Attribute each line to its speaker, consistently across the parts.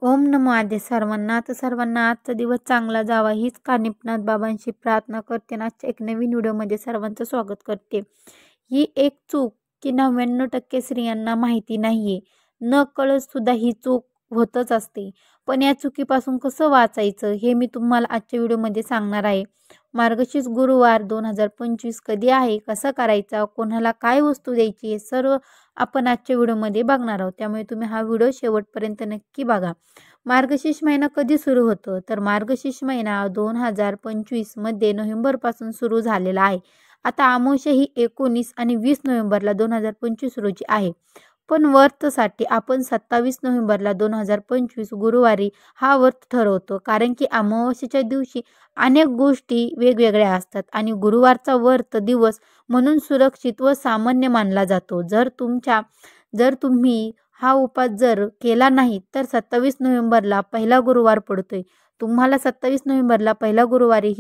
Speaker 1: ओम नमो आद्य सर्वांना. तर सर्वांना आजचा दिवस चांगला जावा हीच कानिपनाथ बाबांशी प्रार्थना करते. आजच्या एक नवीन व्हिडिओमध्ये सर्वांचं स्वागत करते. ही एक चूक की 99% स्त्रियांना माहिती नाहीये. न कळत सुद्धा ही चूक होतच असते. पण या चुकीपासून कसं वाचायचं हे मी तुम्हाला आजच्या व्हिडिओमध्ये सांगणार आहे. मार्गशीर्ष गुरुवार 2025 कधी आहे, कसं करायचा, कोणाला काय वस्तू द्यायची हे सर्व आपण आजच्या व्हिडिओमध्ये बघणार आहोत. त्यामुळे तुम्ही हा व्हिडिओ शेवटपर्यंत नक्की बघा. मार्गशीर्ष महिना कधी सुरू होतो, तर मार्गशीर्ष महिना 2025 मध्ये नोव्हेंबरपासून सुरू झालेला आहे. आता अमावस्या ही 19 आणि 20 नोव्हेंबरला 2025 रोजी आहे. पण व्रतसाठी आपण 27 नोव्हेंबरला 2025 गुरुवारी हा व्रत ठरवतो. कारण की अमावस्येच्या दिवशी अनेक गोष्टी वेगवेगळ्या असतात आणि गुरुवारचा व्रत दिवस म्हणून सुरक्षित व सामान्य मानला जातो. जर तुम्ही हा उपास जर केला नाही तर 27 नोव्हेंबरला पहिला गुरुवार पडतोय. तुम्हाला 27 नोव्हेंबरला पहिला गुरुवारी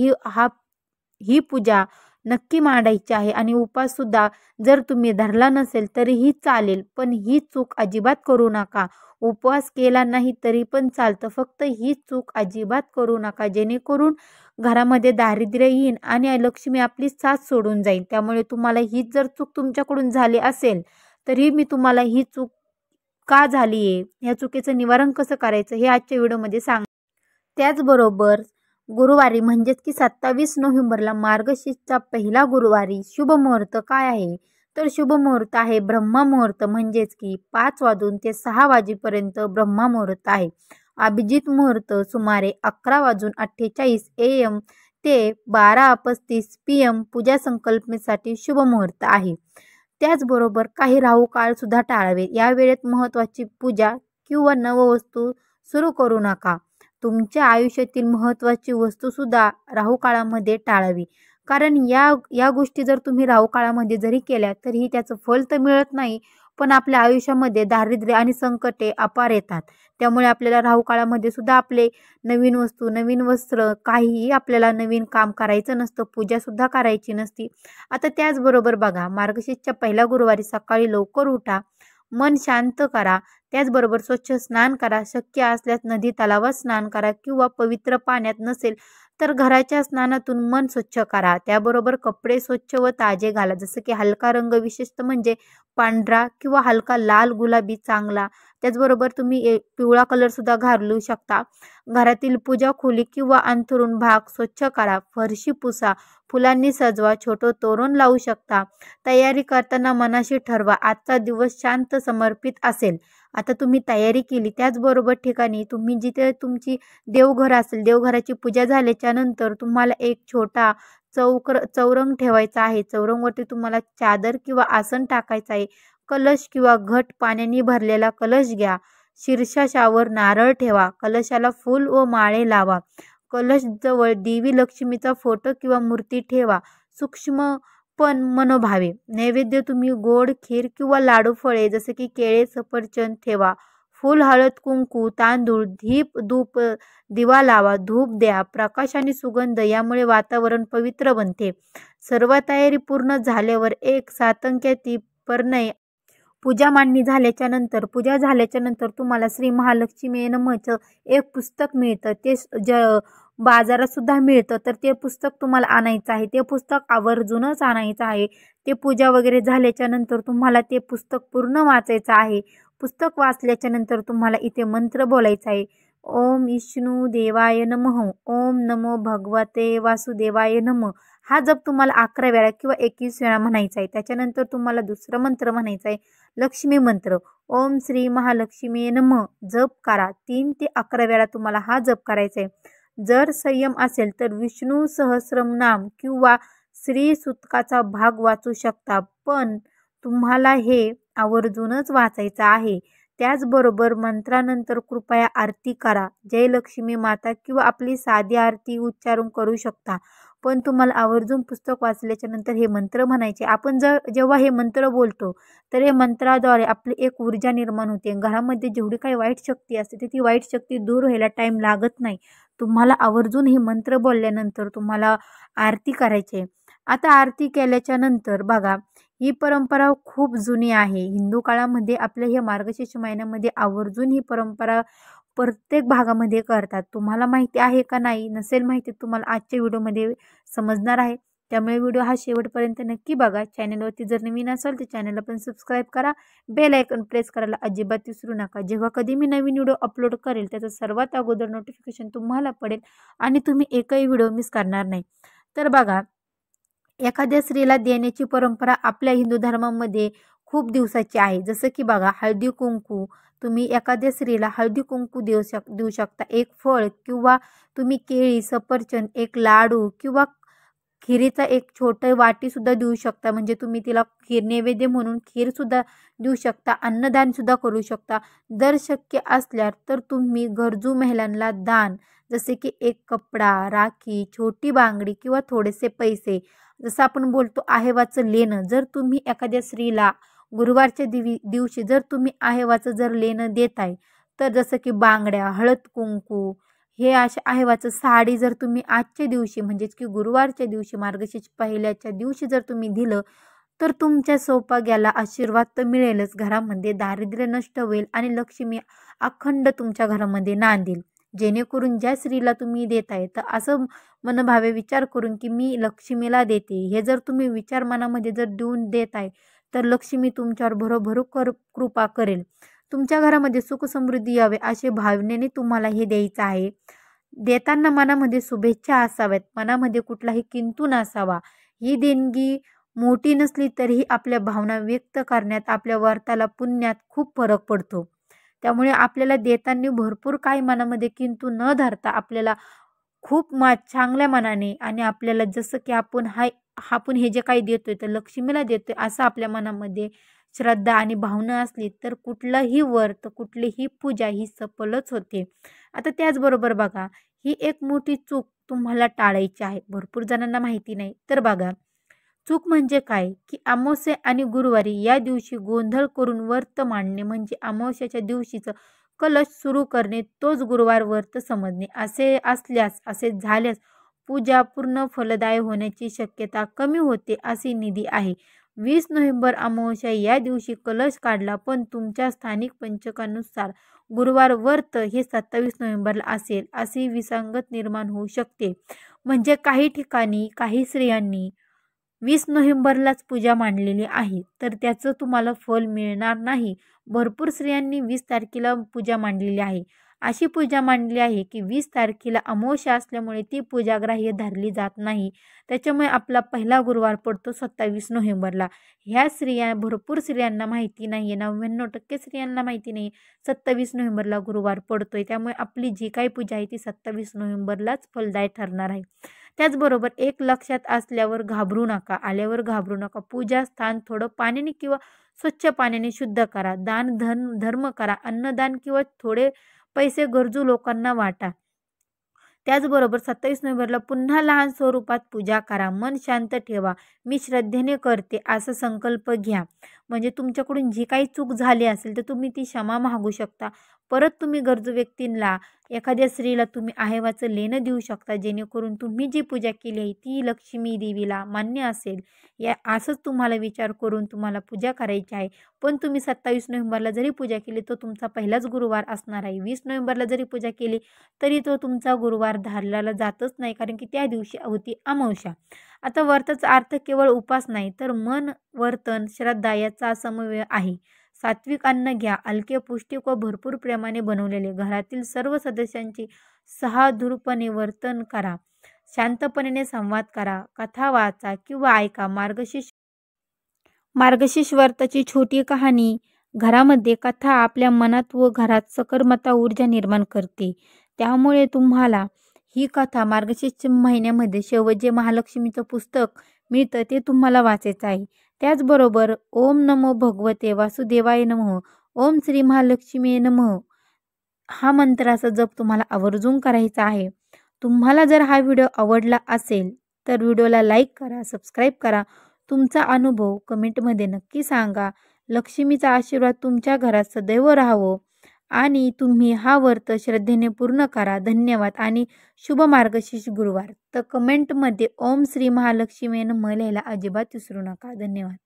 Speaker 1: ही पूजा नक्की मांडायची आहे आणि उपास सुद्धा जर तुम्ही धरला नसेल तरीही चालेल, पण ही चूक अजिबात करू नका. उपवास केला नाही तरी पण चालतं, फक्त ही चूक अजिबात करू नका, जेणेकरून घरामध्ये दारिद्र्य येईन आणि लक्ष्मी आपली साथ सोडून जाईल. त्यामुळे तुम्हाला ही जर चूक तुमच्याकडून झाली असेल तरी मी तुम्हाला ही चूक का झाली आहे, या चुकीचं निवारण कसं करायचं हे आजच्या व्हिडिओमध्ये सांग. त्याचबरोबर गुरुवारी म्हणजेच की 27 नोव्हेंबरला मार्गशीर्षचा पहिला गुरुवारी शुभ मुहूर्त काय आहे, तर शुभ मुहूर्त आहे ब्रह्ममुहूर्त, म्हणजेच की 5 वाजून ते 6 वाजेपर्यंत ब्रह्ममुहूर्त आहे. अभिजित मुहूर्त सुमारे 11 वाजून 48 AM ते 12:35 PM पूजा संकल्पनेसाठी शुभ मुहूर्त आहे. त्याचबरोबर काही राहू काळ सुद्धा टाळावे. या वेळेत महत्त्वाची पूजा किंवा नववस्तू सुरू करू नका. तुमच्या आयुष्यातील महत्त्वाची वस्तूसुद्धा राहू काळामध्ये टाळावी. कारण या गोष्टी जर तुम्ही राहू काळामध्ये जरी केल्या तरीही त्याचं फल तर मिळत नाही, पण आपल्या आयुष्यामध्ये दारिद्र्य आणि संकटे अपार येतात. त्यामुळे आपल्याला राहू काळामध्ये सुद्धा आपले नवीन वस्तू, नवीन वस्त्र, काहीही आपल्याला नवीन काम करायचं नसतं, पूजासुद्धा करायची नसती. आता त्याचबरोबर बघा, मार्गशीर्षच्या पहिल्या गुरुवारी सकाळी लवकर उठा, मन शांत करा, त्याचबरोबर स्वच्छ स्नान करा. शक्य असल्यास नदी तलावात स्नान करा किंवा पवित्र पाण्यात नसेल तर घराच्या स्नानातून मन स्वच्छ करा. त्याबरोबर कपडे स्वच्छ व ताजे घाला, जसं की हलका रंग, विशेषतः म्हणजे पांढरा किंवा हलका लाल गुलाबी चांगला. त्याचबरोबर तुम्ही पिवळा कलर सुद्धा घालू शकता. घरातील पूजा खोली किंवा अंथरूण भाग स्वच्छ करा, फरशी पुसा, फुलांनी सजवा, छोटं तोरण लावू शकता. तयारी करताना मनाशी ठरवा आजचा दिवस शांत समर्पित असेल. आता तुम्ही तयारी केली, त्याचबरोबर ठिकाणी तुम्ही जिथे तुमची देवघर असेल, देवघराची पूजा झाल्याच्या नंतर तुम्हाला एक छोटा चौरंग ठेवायचा आहे. चौरंगवरती तुम्हाला चादर किंवा आसन टाकायचं आहे. कलश किंवा घट पाण्याने भरलेला कलश घ्या. शीर्षावर नारळ ठेवा. कलशाला फूल व माळे लावा. कलश जवळ देवी लक्ष्मीचा फोटो किंवा मूर्ती ठेवा. सूक्ष्म पण मनोभावे नैवेद्य तुम्ही गोड खीर किंवा लाडू, फळे जसे की केळे, सफरचंद ठेवा. फूल, हळद, कुंकू, तांदूळ, दीप, धूप, दिवा लावा. धूप द्या. प्रकाश आणि सुगंध यामुळे वातावरण पवित्र बनते. सर्व तयारी पूर्ण झाल्यावर एक सातंक्याती परिणय पूजा झाल्याच्या नंतर तुम्हाला श्री महालक्ष्मी नमःचं एक पुस्तक मिळतं. ते बाजारात सुद्धा मिळतं, तर ते पुस्तक तुम्हाला आणायचं आहे. ते पुस्तक आवर्जूनच आणायचं आहे. ते पूजा वगैरे झाल्याच्या नंतर तुम्हाला ते पुस्तक पूर्ण वाचायचं आहे. पुस्तक वाचल्याच्या नंतर तुम्हाला इथे मंत्र बोलायचा आहे. ओम विष्णू देवाय नमः, ओम नमो भगवते वासुदेवाय नमः. हा जप तुम्हाला 11 वेळा किंवा 21 वेळा म्हणायचा आहे. त्याच्यानंतर तुम्हाला दुसरा मंत्र म्हणायचा आहे, लक्ष्मी मंत्र. ओम श्री महालक्ष्मी नमः जप करा. 3 ते 11 वेळा तुम्हाला हा जप करायचा आहे. जर संयम असेल तर विष्णू सहस्रनाम किंवा श्री सूक्ताचा भाग वाचू शकता, पण तुम्हाला हे आवर्जूनच वाचायचं आहे. त्याचबरोबर मंत्रानंतर कृपया आरती करा. जय लक्ष्मी माता किंवा आपली साधी आरती उच्चारून करू शकता, पण तुम्हाला आवर्जून पुस्तक वाचल्याच्या नंतर हे मंत्र म्हणायचे. आपण जेव्हा हे मंत्र बोलतो तर हे मंत्राद्वारे आपली एक ऊर्जा निर्माण होते. घरामध्ये जेवढी काही वाईट शक्ती असते ती वाईट शक्ती दूर व्हायला टाईम लागत नाही. तुम्हाला आवर्जून हे मंत्र बोलल्यानंतर तुम्हाला आरती करायची आहे. आता आरती केल्याच्या नंतर बघा, ही परंपरा खूप जुनी आहे. हिंदू काळामध्ये आपल्या ह्या मार्गशीर्ष महिन्यामध्ये आवर्जून ही परंपरा प्रत्येक भागामध्ये करतात. तुम्हाला माहिती आहे का नाही? नसेल माहिती तुम्हाला आजच्या व्हिडिओमध्ये समजणार आहे. त्यामुळे व्हिडिओ हा शेवटपर्यंत नक्की बघा. चॅनलवरती जर नवीन असाल तर चॅनलला पण सबस्क्राईब करा. बेल आयकॉन प्रेस करायला अजिबात विसरू नका. जेव्हा कधी मी नवीन व्हिडिओ अपलोड करेल त्याचं सर्वात अगोदर नोटिफिकेशन तुम्हाला पडेल आणि तुम्ही एकही व्हिडिओ मिस करणार नाही. तर बघा, एखाद्या स्त्रीला देण्याची परंपरा आपल्या हिंदू धर्मामध्ये खूप दिवसाची आहे. जसं की बघा, हळदी कुंकू. तुम्ही एखाद्या स्त्रीला हळदी कुंकू देऊ शकता. एक फळ किंवा तुम्ही केळी, सफरचंद, एक लाडू किंवा खिरीचा एक छोटं वाटीसुद्धा देऊ शकता. म्हणजे तुम्ही तिला खीर नैवेद्य म्हणून खीरसुद्धा देऊ शकता. अन्नदानसुद्धा करू शकता. जर शक्य असल्यास तर तुम्ही गरजू महिलांना दान, जसे की एक कपडा, राखी, छोटी बांगडी किंवा थोडेसे पैसे, जसं आपण बोलतो आहेवाचं लेणं. जर तुम्ही एखाद्या स्त्रीला गुरुवारच्या दिवशी जर तुम्ही आहेवाचं जर लेणं देताय, तर जसं की बांगड्या, हळद कुंकू, हे अशा आहेवाचं साडी जर तुम्ही आजच्या दिवशी म्हणजेच की गुरुवारच्या दिवशी मार्गशीर्ष पहिल्याच्या दिवशी जर तुम्ही दिलं, तर तुमच्या सौभाग्याला आशीर्वाद तर मिळेलच. घरामध्ये दारिद्र्य नष्ट होईल आणि लक्ष्मी अखंड तुमच्या घरामध्ये नांदेल. जेणेकरून ज्या स्त्रीला तुम्ही देताय तर असं मनभावे विचार करून की मी लक्ष्मीला देते, हे जर तुम्ही विचार मनामध्ये जर देऊन देताय तर लक्ष्मी तुमच्यावर भरभरू कृपा करेल. तुमच्या घरामध्ये सुख समृद्धी यावे असे भावनेने तुम्हाला हे द्यायचं आहे. देताना मनामध्ये शुभेच्छा असाव्यात, मनामध्ये कुठलाही किंतु नसावा. ही देणगी मोठी नसली तरीही आपल्या भावना व्यक्त करण्यात, आपल्या वार्ताला पुण्यात खूप फरक पडतो. त्यामुळे आपल्याला देताना भरपूर काही मनामध्ये किंतु न धरता आपल्याला खूप चांगल्या मनाने आणि आपल्याला जसं की आपण हे जे काही देतोय तर लक्ष्मीला देतोय असं आपल्या मनामध्ये श्रद्धा आणि भावना असली तर कुठलंही व्रत, कुठलीही पूजा ही सफलच होते. आता त्याचबरोबर बघा, ही एक मोठी चूक तुम्हाला टाळायची आहे. भरपूर जणांना माहिती नाही. तर बघा, चूक म्हणजे काय, की अमावस्या आणि गुरुवारी या दिवशी गोंधळ करून व्रत मांडणे म्हणजे अमावस्याच्या दिवशीचं कलश सुरू करणे तोच गुरुवार व्रत समजणे. असे झाल्यास पूजा पूर्ण फलदायी होण्याची शक्यता कमी होते अशी निधी आहे. 20 नोव्हेंबर अमावस्या या दिवशी कलश काढला, पण तुमच्या स्थानिक पंचांगानुसार गुरुवार व्रत हे 27 नोव्हेंबरला असेल, अशी विसंगत निर्माण होऊ शकते. म्हणजे काही ठिकाणी काही स्त्रियांनी 20 नोव्हेंबरलाच पूजा मांडलेली आहे, तर त्याचं तुम्हाला फल मिळणार नाही. भरपूर स्त्रियांनी 20 तारखेला पूजा मांडलेली आहे. अशी पूजा मांडली आहे की 20 तारखेला अमावस्या असल्यामुळे ती पूजा ग्राह्य धरली जात नाही. त्याच्यामुळे आपला पहिला गुरुवार पडतो 27 नोव्हेंबरला. भरपूर स्त्रियांना माहिती नाही आहे, 99% स्त्रियांना माहिती नाही 27 नोव्हेंबरला गुरुवार पडतोय. त्यामुळे आपली जी काही पूजा आहे ती 27 नोव्हेंबरलाच फलदायी ठरणार आहे. त्याचबरोबर एक लक्षात आल्यावर घाबरू नका. पूजा स्थान थोडं पाण्याने किंवा स्वच्छ पाण्याने शुद्ध करा. धर्म करा. अन्नदान किंवा थोडे पैसे गरजू लोकांना वाटा. त्याचबरोबर 27 नोव्हेंबरला पुन्हा लहान स्वरूपात पूजा करा. मन शांत ठेवा. मी श्रद्धेने करते असा संकल्प घ्या. म्हणजे तुमच्याकडून जी काही चूक झाली असेल तर तुम्ही ती क्षमा मागू शकता. परत तुम्ही गरजू व्यक्तींना, एखाद्या स्त्रीला तुम्ही आहेवाचं लेणं देऊ शकता, जेणेकरून तुम्ही जी पूजा केली आहे ती लक्ष्मी देवीला मान्य असेल. असंच तुम्हाला विचार करून तुम्हाला पूजा करायची आहे. पण तुम्ही 27 नोव्हेंबरला जरी पूजा केली तर तुमचा पहिलाच गुरुवार असणार आहे. 20 नोव्हेंबरला जरी पूजा केली तरी तो तुमचा गुरुवार धरला जातच नाही, कारण की त्या दिवशी होती अमावस्या. आता व्रताचा अर्थ केवळ उपास नाही, तर मन, वर्तन, श्रद्धा याचा समन्वय आहे. सात्विक अन्न घ्या. हलके, पौष्टिक व भरपूर प्रेमाने बनवलेले. घरातील सर्व सदस्यांची सहादूरपणे वर्तन करा. शांतपणे संवाद करा. कथा वाचा किंवा ऐका. मार्गशीर्ष व्रताची छोटी कहाणी. घरामध्ये कथा आपल्या मनात व घरात सकारात्मक ऊर्जा निर्माण करते. त्यामुळे तुम्हाला ही कथा मार्गशीर्ष महिन्यामध्ये शेवट जे महालक्ष्मीचं पुस्तक मिळतं ते तुम्हाला वाचायचं आहे. त्याचबरोबर ओम नमो भगवते वासुदेवाय नमः, ओम श्री महालक्ष्मी नमः हा मंत्राचा जप तुम्हाला आवर्जून करायचा आहे. तुम्हाला जर हा व्हिडिओ आवडला असेल तर व्हिडिओला लाईक करा, सबस्क्राईब करा. तुमचा अनुभव कमेंटमध्ये नक्की सांगा. लक्ष्मीचा आशीर्वाद तुमच्या घरात सदैव राहावो आणि तुम्ही हा व्रत श्रद्धेने पूर्ण करा. धन्यवाद आणि शुभ मार्गशीर्ष गुरुवार. तर कमेंटमध्ये ओम श्री महालक्ष्मी नमः लिहायला अजिबात विसरू नका. धन्यवाद.